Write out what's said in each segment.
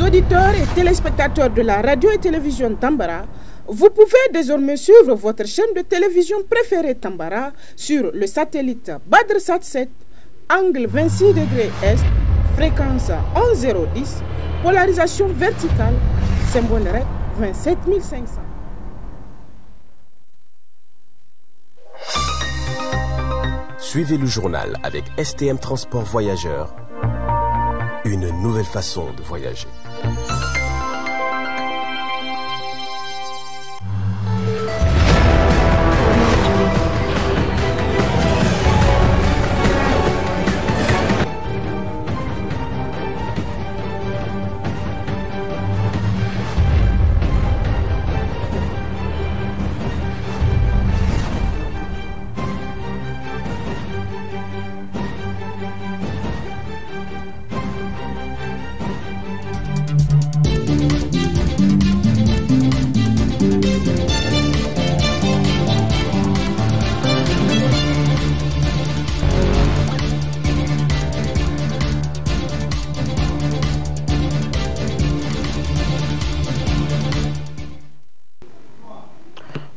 auditeurs et téléspectateurs de la radio et télévision Tambara, vous pouvez désormais suivre votre chaîne de télévision préférée Tambara sur le satellite BadrSat 7, angle 26 degrés Est, fréquence 11010, polarisation verticale, symbole REC 27500. Suivez le journal avec STM Transport Voyageurs, une nouvelle façon de voyager.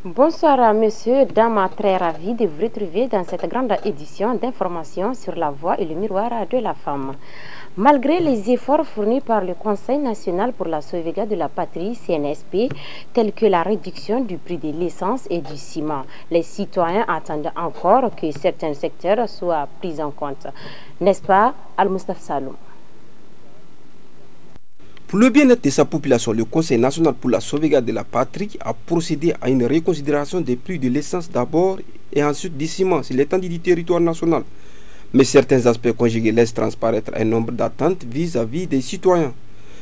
Bonsoir messieurs, dames, très ravi de vous retrouver dans cette grande édition d'information sur la voie et le miroir de la femme. Malgré les efforts fournis par le Conseil national pour la sauvegarde de la patrie CNSP, tels que la réduction du prix de l'essence et du ciment, les citoyens attendent encore que certains secteurs soient pris en compte. N'est-ce pas, Al-Mustafa Saloum? Pour le bien-être de sa population, le Conseil national pour la sauvegarde de la patrie a procédé à une reconsidération des prix de l'essence d'abord et ensuite du ciment sur l'étendue du territoire national. Mais certains aspects conjugués laissent transparaître un nombre d'attentes vis-à-vis des citoyens.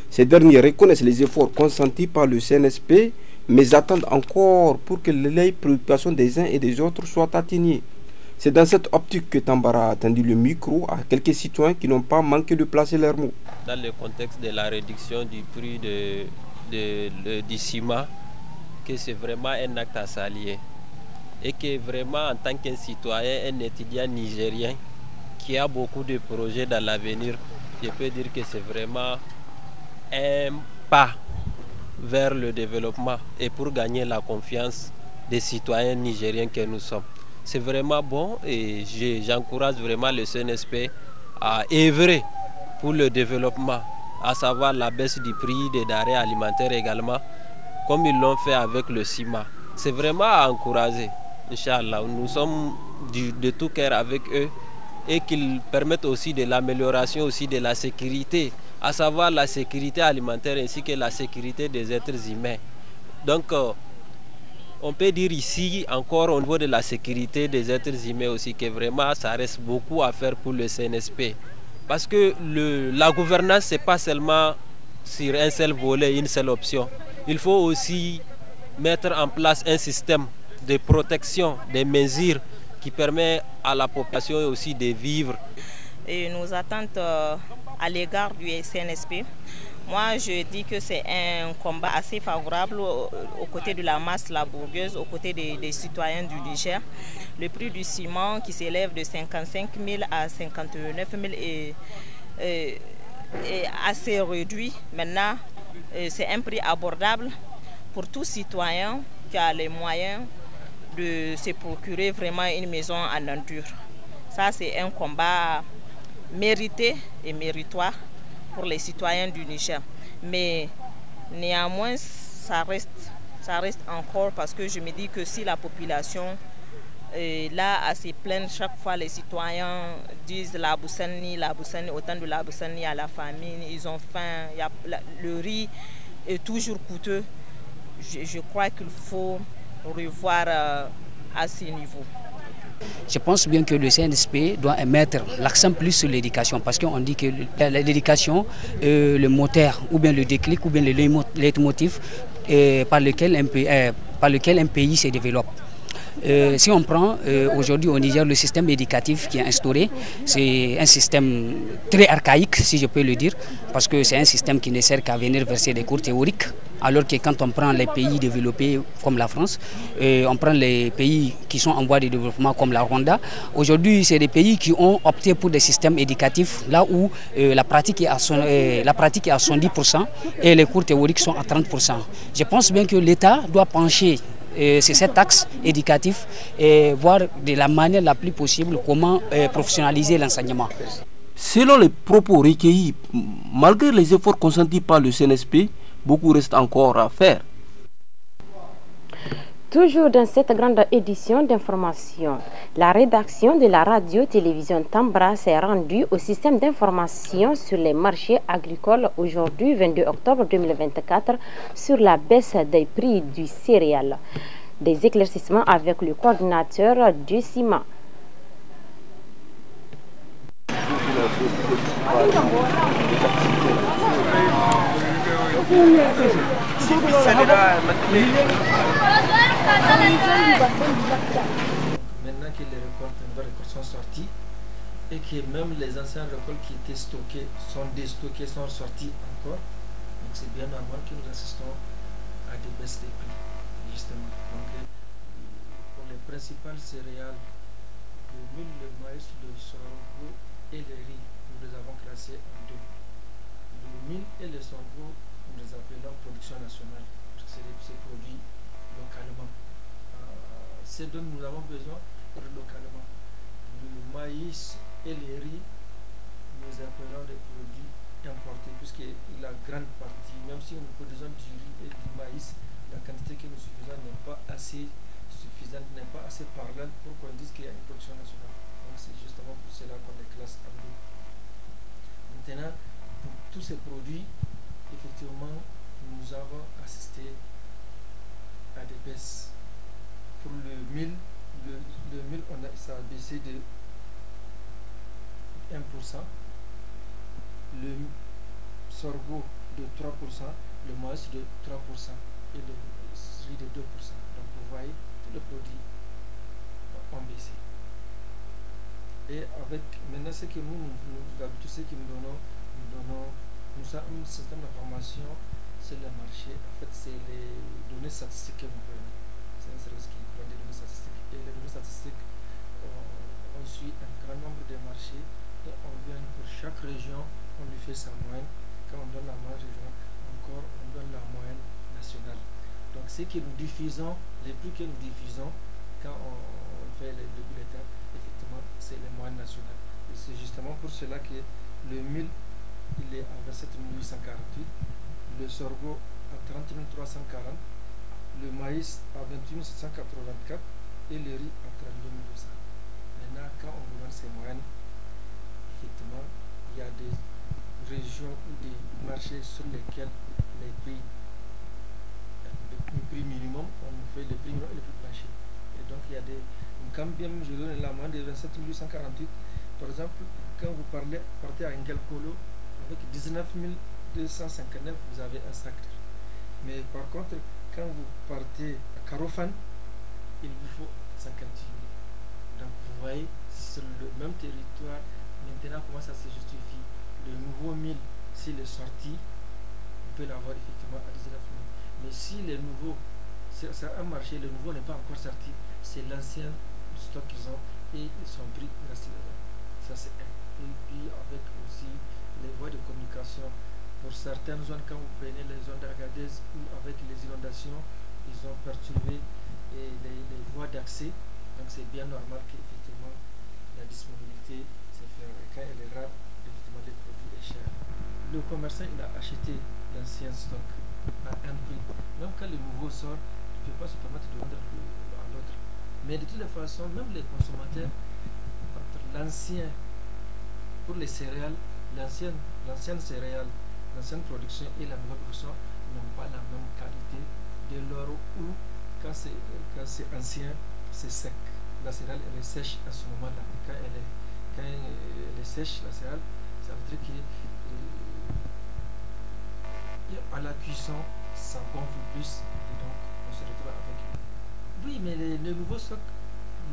Ces derniers reconnaissent les efforts consentis par le CNSP, mais attendent encore pour que les préoccupations des uns et des autres soient atteignées. C'est dans cette optique que Tambara a tendu le micro à quelques citoyens qui n'ont pas manqué de placer leurs mots. Dans le contexte de la réduction du prix du ciment, que c'est vraiment un acte à saluer. Et que vraiment en tant qu'un citoyen, un étudiant nigérien qui a beaucoup de projets dans l'avenir, je peux dire que c'est vraiment un pas vers le développement et pour gagner la confiance des citoyens nigériens que nous sommes. C'est vraiment bon et j'encourage vraiment le CNSP à œuvrer pour le développement, à savoir la baisse du prix des denrées alimentaires également, comme ils l'ont fait avec le ciment. C'est vraiment à encourager, Inch'Allah. Nous sommes de tout cœur avec eux et qu'ils permettent aussi de l'amélioration aussi de la sécurité, à savoir la sécurité alimentaire ainsi que la sécurité des êtres humains. Donc, on peut dire ici encore au niveau de la sécurité des êtres humains aussi que vraiment ça reste beaucoup à faire pour le CNSP. Parce que la gouvernance, ce n'est pas seulement sur un seul volet, une seule option. Il faut aussi mettre en place un système de protection, des mesures qui permettent à la population aussi de vivre. Et nos attentes à l'égard du CNSP, moi je dis que c'est un combat assez favorable aux côtés de la masse laborieuse, aux côtés des citoyens du Niger. Le prix du ciment qui s'élève de 55 000 à 59 000 est assez réduit. Maintenant, c'est un prix abordable pour tout citoyen qui a les moyens de se procurer vraiment une maison en nature. Ça, c'est un combat mérité et méritoire pour les citoyens du Niger. Mais néanmoins, ça reste encore parce que je me dis que si la population là à se plaindre chaque fois, les citoyens disent la Boussani, autant de la Boussani à la famine, ils ont faim, le riz est toujours coûteux. Je crois qu'il faut revoir à ce niveau. Je pense bien que le CNSP doit mettre l'accent plus sur l'éducation parce qu'on dit que l'éducation, le moteur ou bien le déclic ou bien le leitmotiv par lequel un pays se développe. Si on prend aujourd'hui au Niger le système éducatif qui est instauré, c'est un système très archaïque si je peux le dire, parce que c'est un système qui ne sert qu'à venir verser des cours théoriques Alors que quand on prend les pays développés comme la France, on prend les pays qui sont en voie de développement comme la Rwanda, aujourd'hui c'est des pays qui ont opté pour des systèmes éducatifs là où la pratique est à 70% et les cours théoriques sont à 30%. Je pense bien que l'État doit pencher sur cet axe éducatif et voir de la manière la plus possible comment professionnaliser l'enseignement. Selon les propos recueillis, malgré les efforts consentis par le CNSP, beaucoup reste encore à faire. Toujours dans cette grande édition d'information, la rédaction de la radio-télévision Tambara s'est rendue au système d'information sur les marchés agricoles aujourd'hui, 22 octobre 2024, sur la baisse des prix du céréal. Des éclaircissements avec le coordinateur du CIMA. Maintenant que les récoltes sont sorties et que même les anciennes récoltes qui étaient stockées sont déstockées, sont sorties encore, donc c'est bien normal que nous assistons à des baisses des prix, justement. Donc, pour les principales céréales, le mil, le maïs, le sorgho et le riz, nous les avons classés en deux. Le mil et le sorgho, nous les appelons production nationale, parce que c'est produit localement. Ce dont nous avons besoin localement. Le maïs et le riz, nous appelons des produits importés, puisque la grande partie, même si nous produisons du riz et du maïs, la quantité que nous suffisons n'est pas assez suffisante, n'est pas assez parlante pour qu'on dise qu'il y a une production nationale. Donc c'est justement pour cela qu'on les classe en deux. Maintenant, pour tous ces produits, effectivement, nous avons assisté à des baisses. Pour le mil, ça a baissé de 1%, le sorgho de 3%, le maïs de 3% et le riz de 2%. Donc vous voyez, tous les produits ont baissé. Et avec maintenant ce que nous d'habitude, ce que nous donnons nous avons un système d'information sur le marché. En fait, c'est les données statistiques que nous prenons. C'est un service qui prend des données statistiques. Et les données statistiques, on suit un grand nombre de marchés et on vient pour chaque région, on lui fait sa moyenne. Quand on donne la moyenne régionale, encore on donne la moyenne nationale. Donc ce que nous diffusons, les prix que nous diffusons, quand on fait le bulletin, effectivement, c'est les moyennes nationales. Et c'est justement pour cela que le mil, il est à 27 848, le sorgho à 30 340, le maïs à 28 784 et le riz à 32 200. Maintenant, quand on vous donne ces moyennes, effectivement, il y a des régions ou des marchés sur lesquels les prix, le prix minimum, on fait le prix minimum et le prix plancher. Et donc, il y a des. Quand bien je donne la moyenne de 27 848, par exemple, quand vous partez à Ngelkolo, avec 19 259, vous avez un sac. Mais par contre, quand vous partez à Karofan, il vous faut 50 000. Donc vous voyez, sur le même territoire, maintenant comment ça se justifie. Le nouveau mil, s'il est sorti, vous pouvez l'avoir effectivement à 19 000. Mais si le nouveau, c'est un marché, le nouveau n'est pas encore sorti, c'est l'ancien stock qu'ils ont et son prix reste là. Ça c'est un. Et puis avec aussi les voies de communication. Pour certaines zones, quand vous prenez les zones d'Agadez ou avec les inondations, ils ont perturbé les voies d'accès. Donc c'est bien normal qu'effectivement la disponibilité se fait. Quand elle est rare, effectivement les produits est cher. Le commerçant il a acheté l'ancien stock à un prix. Même quand le nouveau sort, il ne peut pas se permettre de vendre à l'autre. Mais de toutes les façons, même les consommateurs, entre l'ancien, pour les céréales, l'ancienne céréale, l'ancienne production et la nouvelle production n'ont pas la même qualité dès lors où quand c'est ancien, c'est sec. La céréale elle est sèche à ce moment-là. Quand elle est sèche, la céréale, ça veut dire qu'à la cuisson, ça gonfle plus et donc on se retrouve avec. Oui, mais les nouveaux stocks,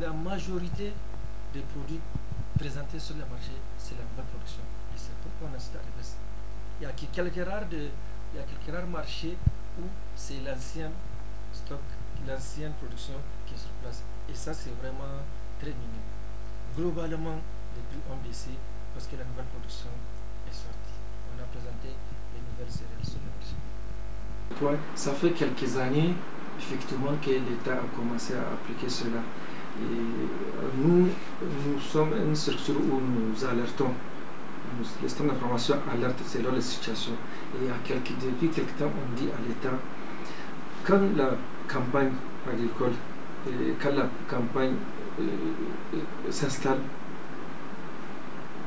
la majorité des produits présentés sur le marché, c'est la nouvelle production. Et c'est pourquoi on assiste à la baisse. Il y a quelques rares marchés où c'est l'ancien stock, l'ancienne production qui est sur place. Et ça, c'est vraiment très minime. Globalement, les prix ont baissé parce que la nouvelle production est sortie. On a présenté les nouvelles céréales sur le marché. Ça fait quelques années, effectivement, que l'État a commencé à appliquer cela. Et nous sommes une structure où nous alertons. Les systèmes d'information alertent selon les situations. Et depuis quelques temps, on dit à l'État, quand la campagne agricole, quand la campagne s'installe,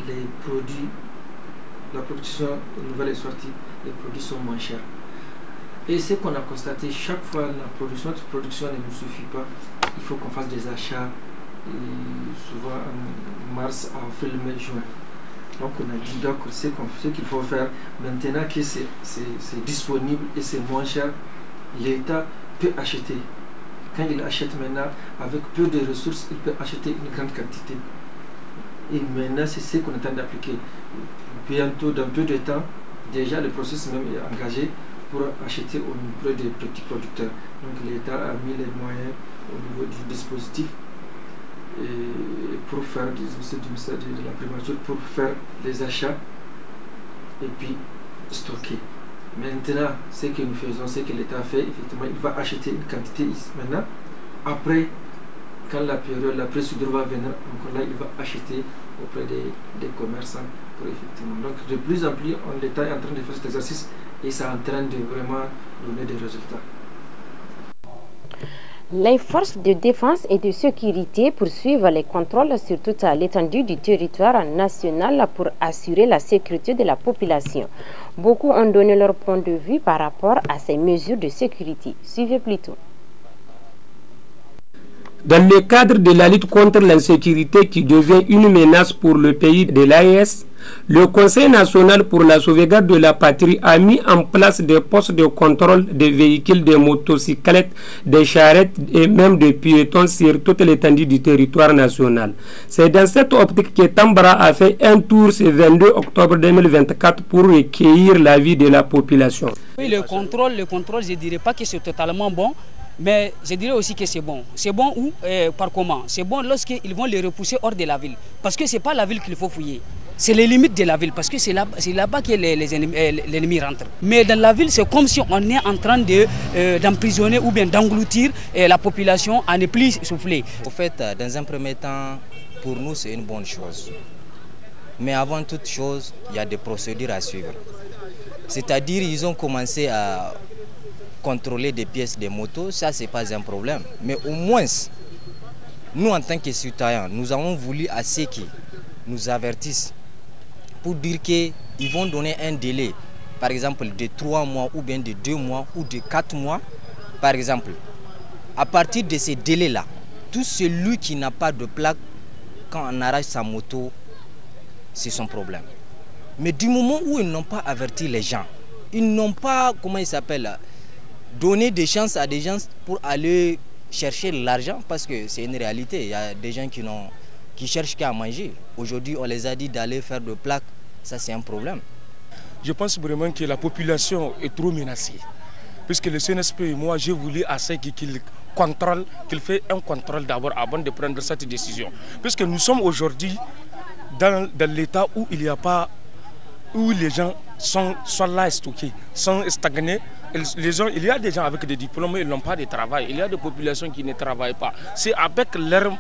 les produits, la production nouvelle est sortie, les produits sont moins chers. Et ce qu'on a constaté, chaque fois notre production ne nous suffit pas, il faut qu'on fasse des achats, souvent en mars, avril, mai, juin. Donc on a dit d'accord, ce qu'il faut faire, maintenant que c'est disponible et c'est moins cher, l'État peut acheter. Quand il achète maintenant, avec peu de ressources, il peut acheter une grande quantité. Et maintenant, c'est ce qu'on est en train d'appliquer. Bientôt, dans peu de temps, déjà le processus même est engagé pour acheter auprès des petits producteurs. Donc l'État a mis les moyens au niveau du dispositif pour faire du ministère de la primature, pour faire les achats et puis stocker. Maintenant, ce que nous faisons, ce que l'État fait, effectivement, il va acheter une quantité maintenant. Après, quand la procédure va venir, encore là, il va acheter auprès des commerçants pour effectivement. Donc, de plus en plus, l'État est en train de faire cet exercice et ça est en train de vraiment donner des résultats. Les forces de défense et de sécurité poursuivent les contrôles sur toute l'étendue du territoire national pour assurer la sécurité de la population. Beaucoup ont donné leur point de vue par rapport à ces mesures de sécurité. Suivez plutôt. Dans le cadre de la lutte contre l'insécurité qui devient une menace pour le pays de l'AES, le Conseil national pour la sauvegarde de la patrie a mis en place des postes de contrôle des véhicules, des motocyclettes, des charrettes et même des piétons sur toute l'étendue du territoire national. C'est dans cette optique que Tambara a fait un tour ce 22 octobre 2024 pour recueillir l'avis de la population. Oui, le contrôle, je ne dirais pas que c'est totalement bon. Mais je dirais aussi que c'est bon. C'est bon où par comment? C'est bon lorsqu'ils vont les repousser hors de la ville. Parce que ce n'est pas la ville qu'il faut fouiller. C'est les limites de la ville. Parce que c'est là-bas que l'ennemi rentre. Mais dans la ville, c'est comme si on est en train d'emprisonner ou bien d'engloutir la population à ne plus souffler. En fait, dans un premier temps, pour nous, c'est une bonne chose. Mais avant toute chose, il y a des procédures à suivre. C'est-à-dire ils ont commencé à contrôler des pièces des motos, ça c'est pas un problème. Mais au moins, nous en tant que citoyens, nous avons voulu à ceux qui nous avertissent pour dire qu'ils vont donner un délai, par exemple de 3 mois ou bien de 2 mois ou de 4 mois, par exemple. À partir de ces délais-là, tout celui qui n'a pas de plaque, quand on arrache sa moto, c'est son problème. Mais du moment où ils n'ont pas averti les gens, ils n'ont pas, comment il s'appelle, donner des chances à des gens pour aller chercher l'argent, parce que c'est une réalité. Il y a des gens qui cherchent qu'à manger. Aujourd'hui, on les a dit d'aller faire de plaques. Ça, c'est un problème. Je pense vraiment que la population est trop menacée. Puisque le CNSP, moi, j'ai voulu à ce qu'il contrôle, qu'il fait un contrôle d'abord avant de prendre cette décision. Puisque nous sommes aujourd'hui dans l'état où il n'y a pas, où les gens sont là stockés, sont stagnés. Les gens, il y a des gens avec des diplômes, ils n'ont pas de travail. Il y a des populations qui ne travaillent pas. C'est avec leur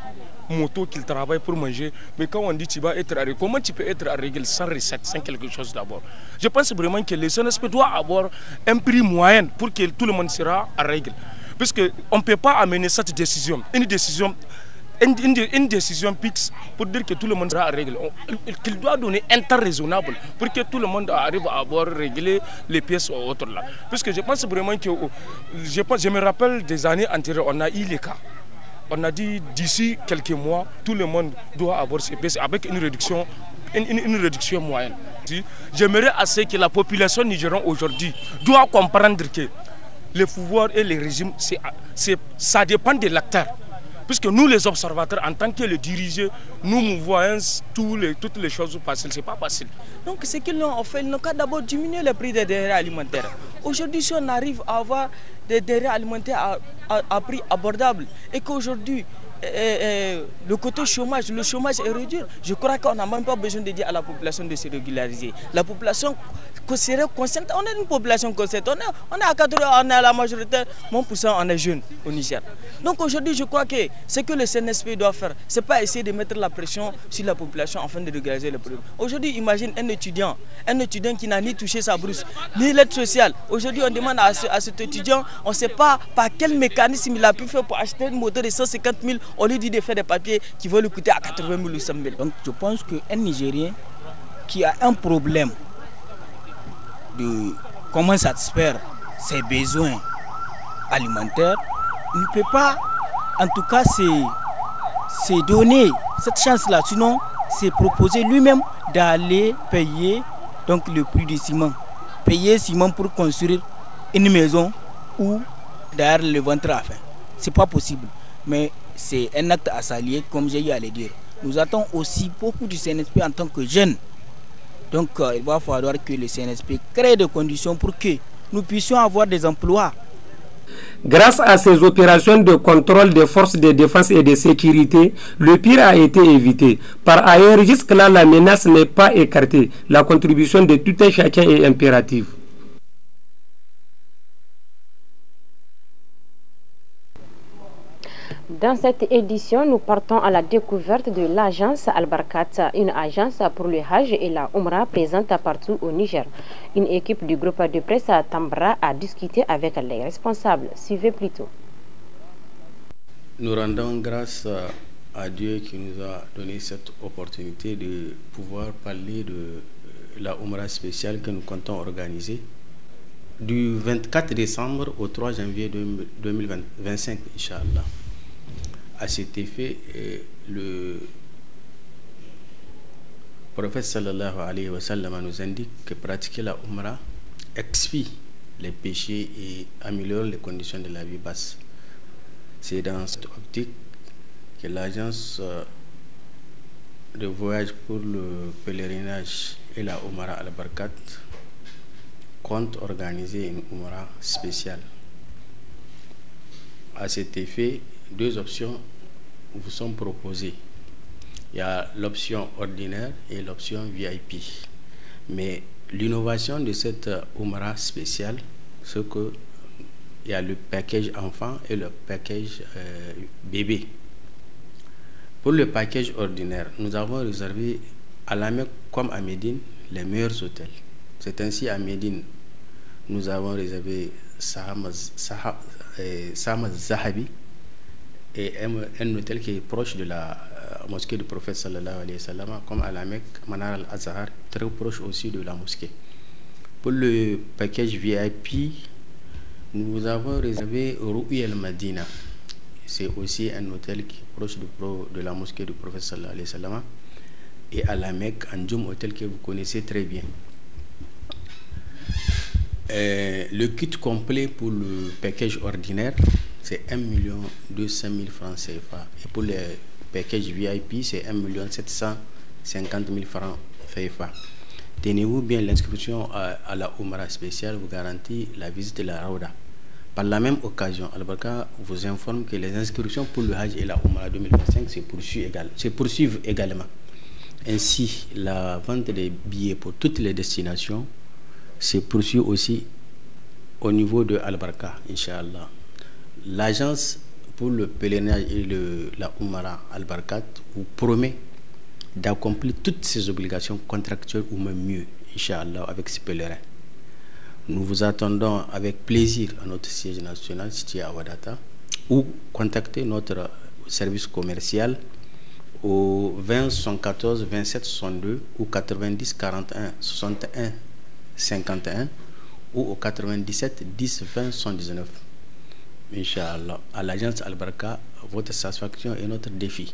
moto qu'ils travaillent pour manger. Mais quand on dit tu vas être à règle, comment tu peux être à règle sans recette, sans quelque chose d'abord? Je pense vraiment que le CNSP doit avoir un prix moyen pour que tout le monde sera à règle. Puisqu'on ne peut pas amener cette décision, une décision fixe pour dire que tout le monde sera à règle. Qu'il doit donner un temps raisonnable pour que tout le monde arrive à avoir réglé les pièces ou autres là. Puisque je pense vraiment que, je me rappelle des années antérieures, on a eu les cas. On a dit d'ici quelques mois, tout le monde doit avoir ses pièces avec une réduction moyenne. J'aimerais assez que la population nigérienne aujourd'hui doit comprendre que les pouvoirs et les régimes, ça dépend de l'acteur. Puisque nous, les observateurs, en tant que les dirigeants, nous voyons toutes les choses faciles. Ce n'est pas facile. Donc, ce qu'ils ont fait, ils n'ont qu'à d'abord diminuer le prix des denrées alimentaires. Aujourd'hui, si on arrive à avoir des denrées alimentaires à prix abordable et qu'aujourd'hui, le côté chômage, le chômage est réduit, je crois qu'on n'a même pas besoin de dire à la population de se régulariser. La population serait consciente, on est une population consciente, on est à 80, on est à la majorité, mon pourcent on est jeune au Niger. Donc aujourd'hui je crois que ce que le CNSP doit faire, c'est pas essayer de mettre la pression sur la population afin de régulariser le problème. Aujourd'hui imagine un étudiant qui n'a ni touché sa bourse, ni l'aide sociale. Aujourd'hui on demande à cet étudiant, on ne sait pas par quel mécanisme il a pu faire pour acheter une moto de 150 000 au lieu de faire des papiers qui vont lui coûter à 80 000 ou 100 000. Donc je pense qu'un Nigérien qui a un problème de comment satisfaire ses besoins alimentaires ne peut pas en tout cas se donner cette chance-là. Sinon, c'est proposer lui-même d'aller payer donc, le prix du ciment. Payer ciment pour construire une maison ou derrière le ventre à faim. Ce n'est pas possible. Mais c'est un acte à saluer, comme j'ai eu à le dire. Nous attendons aussi beaucoup du CNSP en tant que jeunes. Donc il va falloir que le CNSP crée des conditions pour que nous puissions avoir des emplois. Grâce à ces opérations de contrôle des forces de défense et de sécurité, le pire a été évité. Par ailleurs, jusque-là, la menace n'est pas écartée. La contribution de tout un chacun est impérative. Dans cette édition, nous partons à la découverte de l'agence Al-Barkat, une agence pour le Hajj et la Umrah présente partout au Niger. Une équipe du groupe de presse à Tambra a discuté avec les responsables. Suivez plutôt. Nous rendons grâce à Dieu qui nous a donné cette opportunité de pouvoir parler de la Umrah spéciale que nous comptons organiser du 24 décembre au 3 janvier 2025, Inch'Allah. À cet effet, le prophète sallallahu alayhi wa sallam nous indique que pratiquer la Umrah expie les péchés et améliore les conditions de la vie basse. C'est dans cette optique que l'agence de voyage pour le pèlerinage et la Umrah Al-Barkat compte organiser une Umrah spéciale. À cet effet, deux options vous sont proposées. Il y a l'option ordinaire et l'option VIP. Mais l'innovation de cette Umrah spéciale, c'est qu'il y a le package enfant et le package bébé. Pour le package ordinaire, nous avons réservé à la Mecque comme à Médine les meilleurs hôtels. C'est ainsi à Médine, nous avons réservé Sahama Zahabi, et un hôtel qui est proche de la mosquée du prophète sallallahu alayhi wa sallam, comme à la Mecque, Manar al-Azhar, très proche aussi de la mosquée. Pour le package VIP, nous avons réservé Ru'i al-Madina. C'est aussi un hôtel qui est proche de la mosquée du prophète sallallahu alayhi wa sallam, et à la Mecque, Anjoum, hôtel que vous connaissez très bien. Le kit complet pour le package ordinaire, c'est 1 200 000 francs CFA. Et pour le package VIP, c'est 1 750 000 francs CFA. Tenez-vous bien, l'inscription à la Umrah spéciale vous garantit la visite de la Raouda. Par la même occasion, Al-Barkat vous informe que les inscriptions pour le Hajj et la Umrah 2025 se poursuivent également. Ainsi, la vente des billets pour toutes les destinations se poursuit aussi au niveau de Al-Barkat, Inch'Allah. L'agence pour le pèlerinage et la Umrah Al-Barkat vous promet d'accomplir toutes ses obligations contractuelles ou même mieux, Inch'Allah, avec ces pèlerins. Nous vous attendons avec plaisir à notre siège national situé à Wadata ou contactez notre service commercial au 20 74 27 62 ou 90 41 61 51 ou au 97 10 20 119. Inch'Allah, à l'agence Al-Barkat, votre satisfaction est notre défi.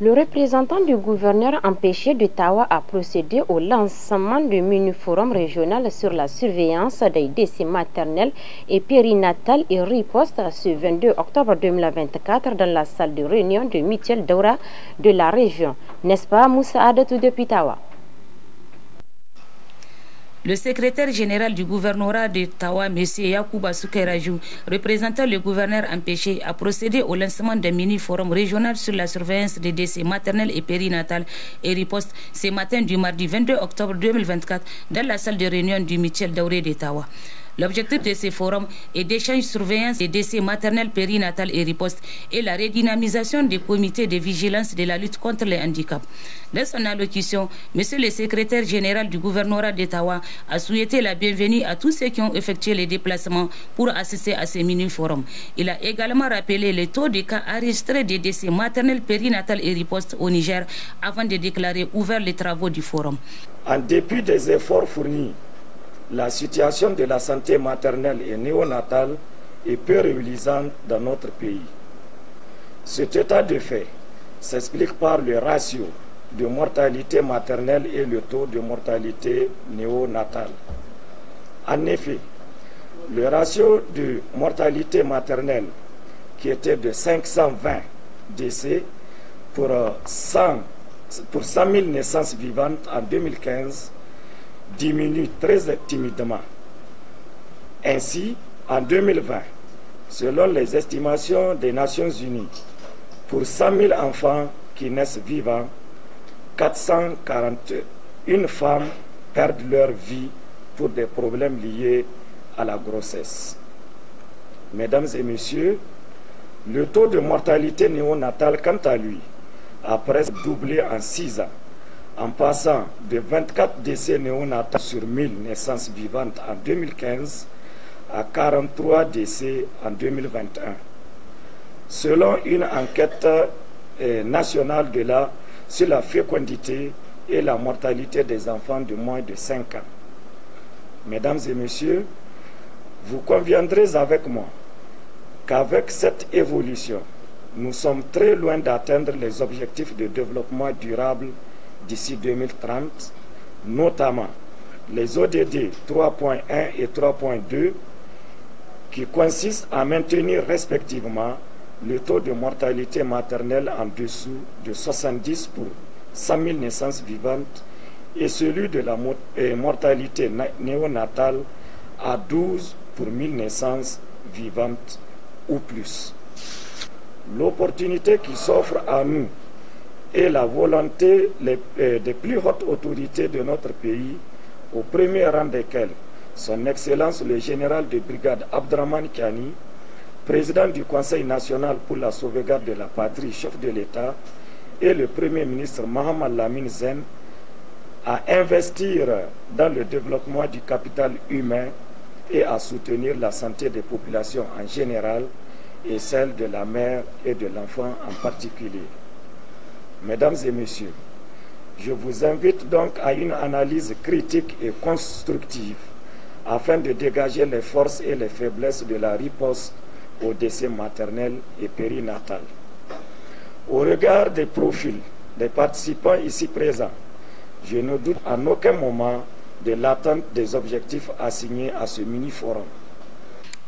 Le représentant du gouverneur empêché d'Ottawa a procédé au lancement du mini-forum régional sur la surveillance des décès maternels et périnatales et riposte ce 22 octobre 2024 dans la salle de réunion de Michel Daura de la région. N'est-ce pas, Moussa Adatou depuis Ottawa? Le secrétaire général du gouvernorat d'Ottawa, M. Yacouba Soukairajou, représentant le gouverneur empêché, a procédé au lancement d'un mini-forum régional sur la surveillance des décès maternels et périnatales et riposte ce matin du mardi 22 octobre 2024 dans la salle de réunion du Michel Dauré d'Ottawa. L'objectif de ce forum est d'échange surveillance des décès maternels, périnatales et riposte et la redynamisation des comités de vigilance de la lutte contre les handicaps. Dans son allocution, M. le secrétaire général du gouvernorat d'Ottawa a souhaité la bienvenue à tous ceux qui ont effectué les déplacements pour assister à ces mini-forums. Il a également rappelé les taux de cas enregistrés des décès maternels, périnatales et riposte au Niger avant de déclarer ouverts les travaux du forum. En dépit des efforts fournis, la situation de la santé maternelle et néonatale est peu reluisante dans notre pays. Cet état de fait s'explique par le ratio de mortalité maternelle et le taux de mortalité néonatale. En effet, le ratio de mortalité maternelle, qui était de 520 décès pour 100 000 naissances vivantes en 2015, diminue très timidement. Ainsi, en 2020, selon les estimations des Nations Unies, pour 100 000 enfants qui naissent vivants, 441 femmes perdent leur vie pour des problèmes liés à la grossesse. Mesdames et messieurs, le taux de mortalité néonatale, quant à lui, a presque doublé en 6 ans, en passant de 24 décès néonataux sur 1000 naissances vivantes en 2015 à 43 décès en 2021. Selon une enquête nationale sur la fécondité et la mortalité des enfants de moins de 5 ans. Mesdames et messieurs, vous conviendrez avec moi qu'avec cette évolution, nous sommes très loin d'atteindre les objectifs de développement durable d'ici 2030, notamment les ODD 3.1 et 3.2 qui consistent à maintenir respectivement le taux de mortalité maternelle en dessous de 70 pour 100 000 naissances vivantes et celui de la mortalité néonatale à 12 pour 1000 naissances vivantes ou plus. L'opportunité qui s'offre à nous et la volonté des plus hautes autorités de notre pays, au premier rang desquelles son Excellence le général de brigade Abdraman Kiani, président du Conseil national pour la sauvegarde de la patrie, chef de l'État, et le Premier ministre Mohamed Lamine Zen, à investir dans le développement du capital humain et à soutenir la santé des populations en général et celle de la mère et de l'enfant en particulier. Mesdames et messieurs, je vous invite donc à une analyse critique et constructive afin de dégager les forces et les faiblesses de la riposte au décès maternel et périnatal. Au regard des profils des participants ici présents, je ne doute en aucun moment de l'atteinte des objectifs assignés à ce mini-forum.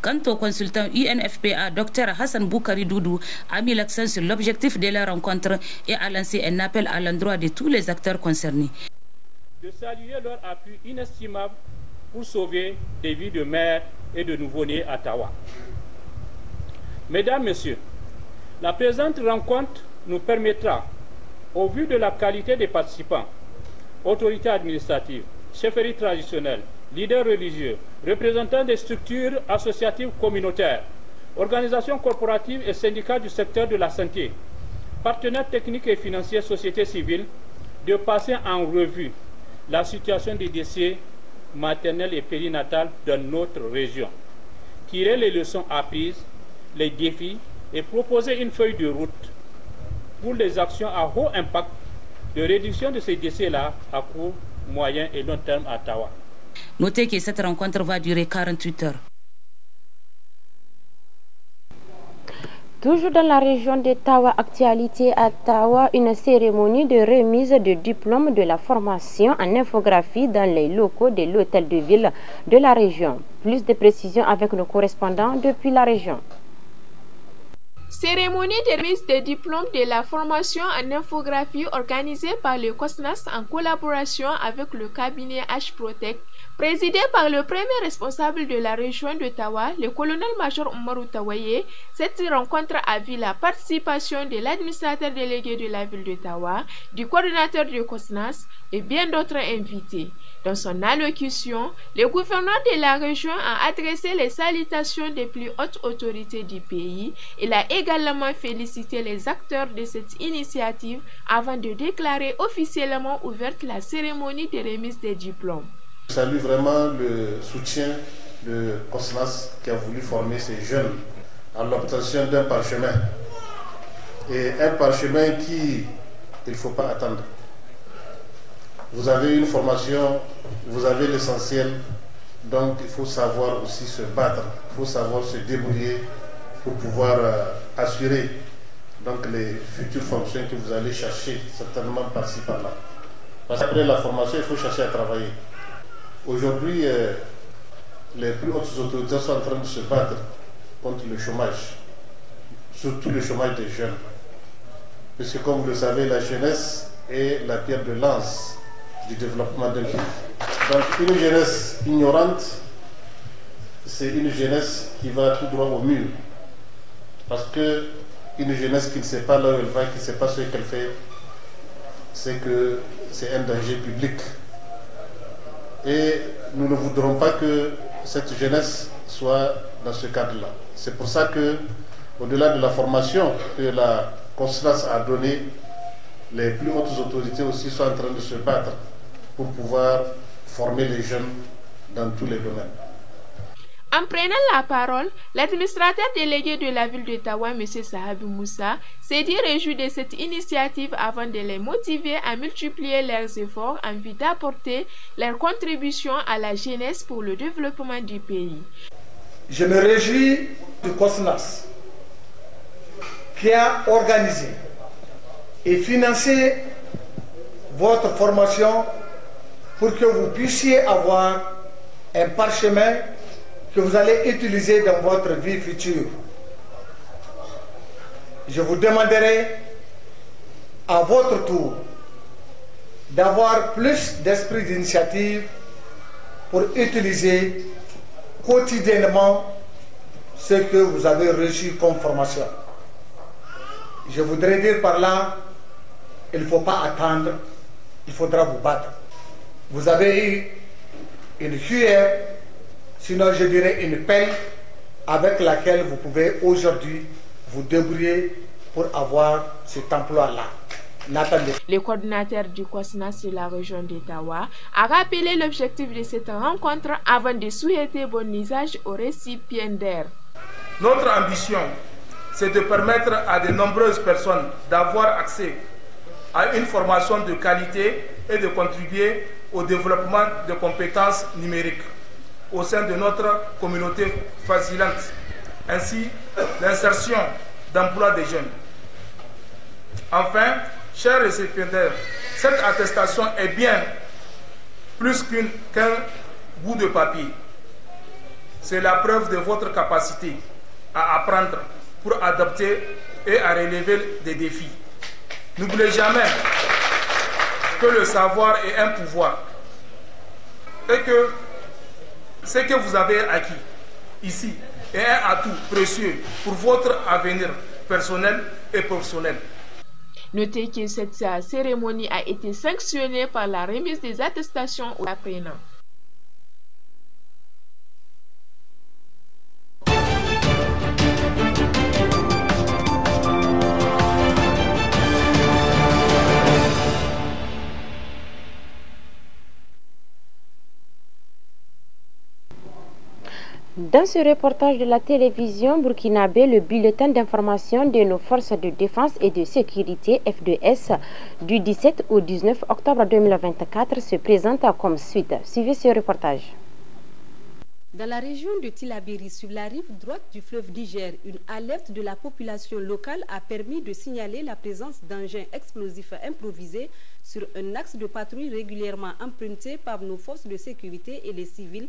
Quant au consultant UNFPA, Dr Hassan Boukari Doudou a mis l'accent sur l'objectif de la rencontre et a lancé un appel à l'endroit de tous les acteurs concernés. De saluer leur appui inestimable pour sauver des vies de mères et de nouveau-nés à Ottawa. Mesdames, Messieurs, la présente rencontre nous permettra, au vu de la qualité des participants, autorités administratives, chefferies traditionnelles, leaders religieux, représentants des structures associatives communautaires, organisations corporatives et syndicats du secteur de la santé, partenaires techniques et financiers, sociétés civiles, de passer en revue la situation des décès maternels et périnatales dans notre région, tirer les leçons apprises, les défis et proposer une feuille de route pour les actions à haut impact de réduction de ces décès-là à court, moyen et long terme à Ottawa. Notez que cette rencontre va durer 48 heures. Toujours dans la région de Tawa, actualité à Tawa, une cérémonie de remise de diplôme de la formation en infographie dans les locaux de l'hôtel de ville de la région. Plus de précisions avec nos correspondants depuis la région. Cérémonie de remise des diplômes de la formation en infographie organisée par le COSNAS en collaboration avec le cabinet H-Protect, présidé par le premier responsable de la région de Tawa, le colonel-major Oumarou Tawaye. Cette rencontre a vu la participation de l'administrateur délégué de la ville de Tawa, du coordinateur du COSNAS et bien d'autres invités. Dans son allocution, le gouverneur de la région a adressé les salutations des plus hautes autorités du pays. Il a également félicité les acteurs de cette initiative avant de déclarer officiellement ouverte la cérémonie de remise des diplômes. Je salue vraiment le soutien de COSNAS qui a voulu former ces jeunes à l'obtention d'un parchemin. Et un parchemin il ne faut pas attendre. Vous avez une formation, vous avez l'essentiel, donc il faut savoir aussi se battre, il faut savoir se débrouiller pour pouvoir assurer donc les futures fonctions que vous allez chercher certainement par-ci par-là. Parce qu'après la formation, il faut chercher à travailler. Aujourd'hui, les plus hautes autorités sont en train de se battre contre le chômage, surtout le chômage des jeunes. Parce que comme vous le savez, la jeunesse est la pierre de lance du développement d'un pays. Donc une jeunesse ignorante, c'est une jeunesse qui va tout droit au mur. Parce que une jeunesse qui ne sait pas là où elle va, qui ne sait pas ce qu'elle fait, c'est que c'est un danger public. Et nous ne voudrons pas que cette jeunesse soit dans ce cadre-là. C'est pour ça que, au-delà de la formation que la COSNAS a donnée, les plus hautes autorités aussi sont en train de se battre pour pouvoir former les jeunes dans tous les domaines. En prenant la parole, l'administrateur délégué de la ville de Tawa, M. Sahabi Moussa, s'est dit réjoui de cette initiative avant de les motiver à multiplier leurs efforts en vue d'apporter leur contribution à la jeunesse pour le développement du pays. Je me réjouis du COSNAS qui a organisé et financé votre formation pour que vous puissiez avoir un parchemin que vous allez utiliser dans votre vie future. Je vous demanderai à votre tour d'avoir plus d'esprit d'initiative pour utiliser quotidiennement ce que vous avez reçu comme formation. Je voudrais dire par là, il ne faut pas attendre, il faudra vous battre. Vous avez eu une cuillère, sinon je dirais une pelle, avec laquelle vous pouvez aujourd'hui vous débrouiller pour avoir cet emploi-là. Le coordinateur du COSNAS de la région d'Ottawa a rappelé l'objectif de cette rencontre avant de souhaiter bon usage aux récipiendaires. Notre ambition, c'est de permettre à de nombreuses personnes d'avoir accès à une formation de qualité et de contribuer au développement de compétences numériques au sein de notre communauté facilitante, ainsi l'insertion d'emploi des jeunes. Enfin, chers récipiendaires, cette attestation est bien plus qu'un bout de papier. C'est la preuve de votre capacité à apprendre pour adapter et à relever des défis. N'oubliez jamais que le savoir est un pouvoir et que ce que vous avez acquis ici est un atout précieux pour votre avenir personnel et professionnel. Notez que cette cérémonie a été sanctionnée par la remise des attestations aux apprenants. Dans ce reportage de la télévision burkinabé, le bulletin d'information de nos forces de défense et de sécurité F2S du 17 au 19 octobre 2024 se présente comme suite. Suivez ce reportage. Dans la région de Tillabéri, sur la rive droite du fleuve Niger, une alerte de la population locale a permis de signaler la présence d'engins explosifs improvisés sur un axe de patrouille régulièrement emprunté par nos forces de sécurité et les civils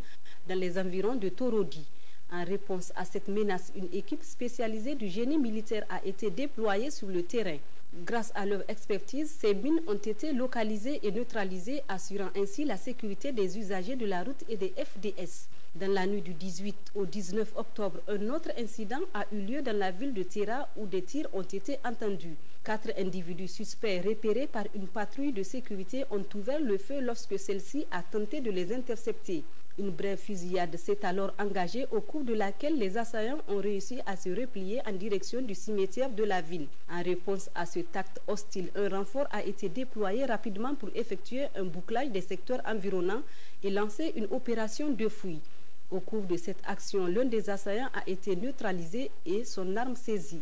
dans les environs de Torodi. En réponse à cette menace, une équipe spécialisée du génie militaire a été déployée sur le terrain. Grâce à leur expertise, ces mines ont été localisées et neutralisées, assurant ainsi la sécurité des usagers de la route et des FDS. Dans la nuit du 18 au 19 octobre, un autre incident a eu lieu dans la ville de Terra où des tirs ont été entendus. 4 individus suspects repérés par une patrouille de sécurité ont ouvert le feu lorsque celle-ci a tenté de les intercepter. Une brève fusillade s'est alors engagée au cours de laquelle les assaillants ont réussi à se replier en direction du cimetière de la ville. En réponse à cet acte hostile, un renfort a été déployé rapidement pour effectuer un bouclage des secteurs environnants et lancer une opération de fouille. Au cours de cette action, l'un des assaillants a été neutralisé et son arme saisie.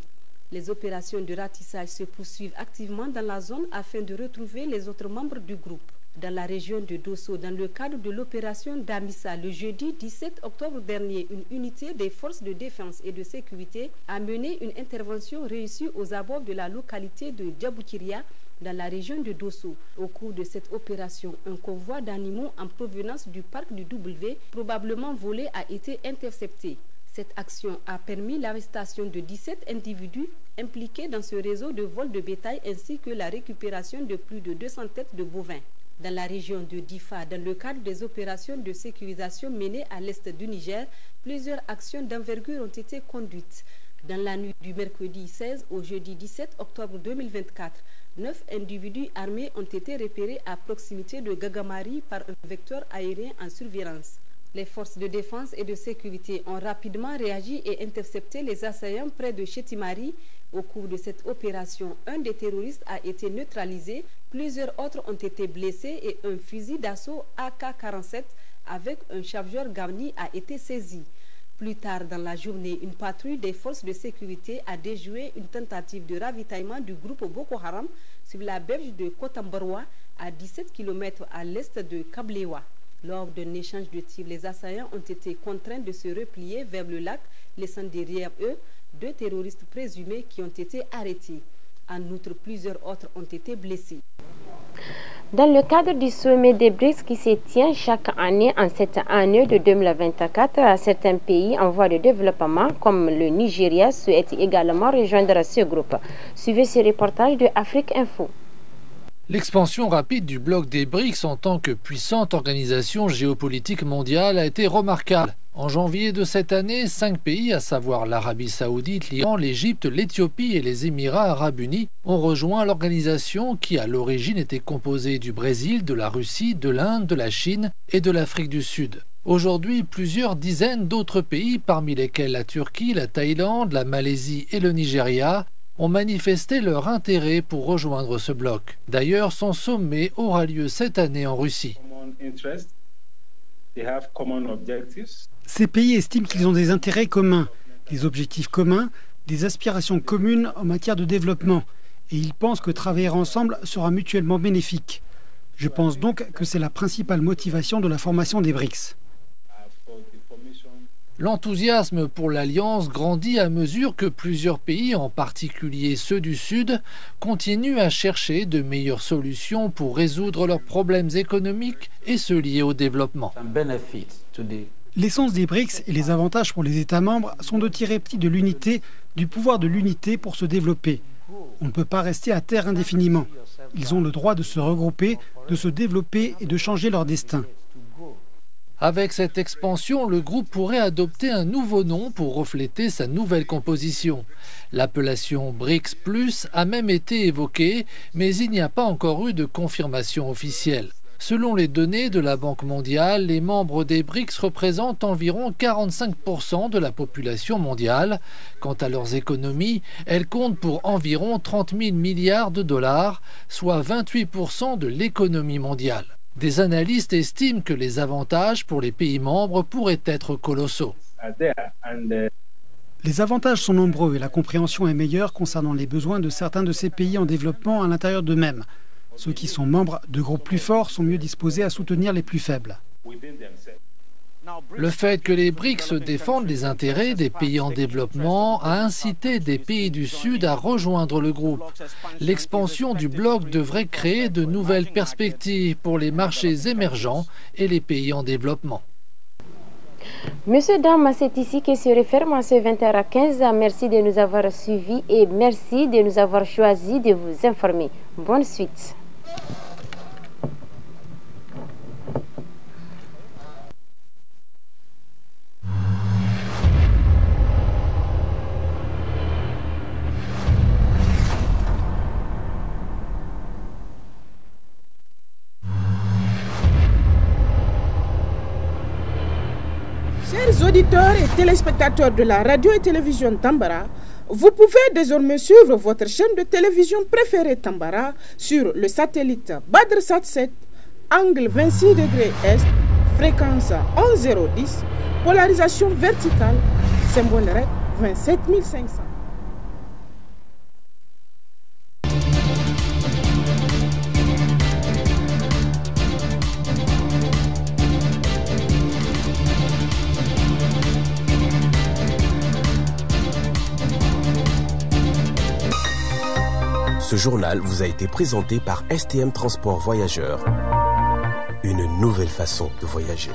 Les opérations de ratissage se poursuivent activement dans la zone afin de retrouver les autres membres du groupe. Dans la région de Dosso, dans le cadre de l'opération Damissa, le jeudi 17 octobre dernier, une unité des forces de défense et de sécurité a mené une intervention réussie aux abords de la localité de Djaboukiria, dans la région de Dosso. Au cours de cette opération, un convoi d'animaux en provenance du parc du W, probablement volé, a été intercepté. Cette action a permis l'arrestation de 17 individus impliqués dans ce réseau de vol de bétail ainsi que la récupération de plus de 200 têtes de bovins. Dans la région de Difa, dans le cadre des opérations de sécurisation menées à l'est du Niger, plusieurs actions d'envergure ont été conduites. Dans la nuit du mercredi 16 au jeudi 17 octobre 2024, 9 individus armés ont été repérés à proximité de Gagamari par un vecteur aérien en surveillance. Les forces de défense et de sécurité ont rapidement réagi et intercepté les assaillants près de Chetimari. Au cours de cette opération, un des terroristes a été neutralisé, plusieurs autres ont été blessés et un fusil d'assaut AK-47 avec un chargeur Gavni a été saisi. Plus tard dans la journée, une patrouille des forces de sécurité a déjoué une tentative de ravitaillement du groupe Boko Haram sur la berge de Kotambarwa, à 17 km à l'est de Kablewa. Lors d'un échange de tirs, les assaillants ont été contraints de se replier vers le lac, laissant derrière eux 2 terroristes présumés qui ont été arrêtés. En outre, plusieurs autres ont été blessés. Dans le cadre du sommet des BRICS qui se tient chaque année en cette année de 2024, certains pays en voie de développement comme le Nigeria souhaitent également rejoindre ce groupe. Suivez ce reportage de Afrique Info. L'expansion rapide du bloc des BRICS en tant que puissante organisation géopolitique mondiale a été remarquable. En janvier de cette année, 5 pays, à savoir l'Arabie Saoudite, l'Iran, l'Égypte, l'Éthiopie et les Émirats Arabes Unis, ont rejoint l'organisation qui, à l'origine, était composée du Brésil, de la Russie, de l'Inde, de la Chine et de l'Afrique du Sud. Aujourd'hui, plusieurs dizaines d'autres pays, parmi lesquels la Turquie, la Thaïlande, la Malaisie et le Nigeria, ont manifesté leur intérêt pour rejoindre ce bloc. D'ailleurs, son sommet aura lieu cette année en Russie. Ces pays estiment qu'ils ont des intérêts communs, des objectifs communs, des aspirations communes en matière de développement, et ils pensent que travailler ensemble sera mutuellement bénéfique. Je pense donc que c'est la principale motivation de la formation des BRICS. L'enthousiasme pour l'Alliance grandit à mesure que plusieurs pays, en particulier ceux du Sud, continuent à chercher de meilleures solutions pour résoudre leurs problèmes économiques et ceux liés au développement. L'essence des BRICS et les avantages pour les États membres sont de tirer parti de l'unité, du pouvoir de l'unité pour se développer. On ne peut pas rester à terre indéfiniment. Ils ont le droit de se regrouper, de se développer et de changer leur destin. Avec cette expansion, le groupe pourrait adopter un nouveau nom pour refléter sa nouvelle composition. L'appellation BRICS Plus a même été évoquée, mais il n'y a pas encore eu de confirmation officielle. Selon les données de la Banque mondiale, les membres des BRICS représentent environ 45% de la population mondiale. Quant à leurs économies, elles comptent pour environ 30 000 milliards de dollars, soit 28% de l'économie mondiale. Des analystes estiment que les avantages pour les pays membres pourraient être colossaux. Les avantages sont nombreux et la compréhension est meilleure concernant les besoins de certains de ces pays en développement à l'intérieur d'eux-mêmes. Ceux qui sont membres de groupes plus forts sont mieux disposés à soutenir les plus faibles. Le fait que les BRICS défendent les intérêts des pays en développement a incité des pays du Sud à rejoindre le groupe. L'expansion du bloc devrait créer de nouvelles perspectives pour les marchés émergents et les pays en développement. Monsieur, dames, c'est ici que se referme à ce 20h15. Merci de nous avoir suivis et merci de nous avoir choisi de vous informer. Bonne suite. Chers auditeurs et téléspectateurs de la radio et télévision Tambara, vous pouvez désormais suivre votre chaîne de télévision préférée Tambara sur le satellite BadrSat 7, angle 26 degrés Est, fréquence 11010, polarisation verticale, symbole REC 27500. Ce journal vous a été présenté par STM Transport Voyageurs. Une nouvelle façon de voyager.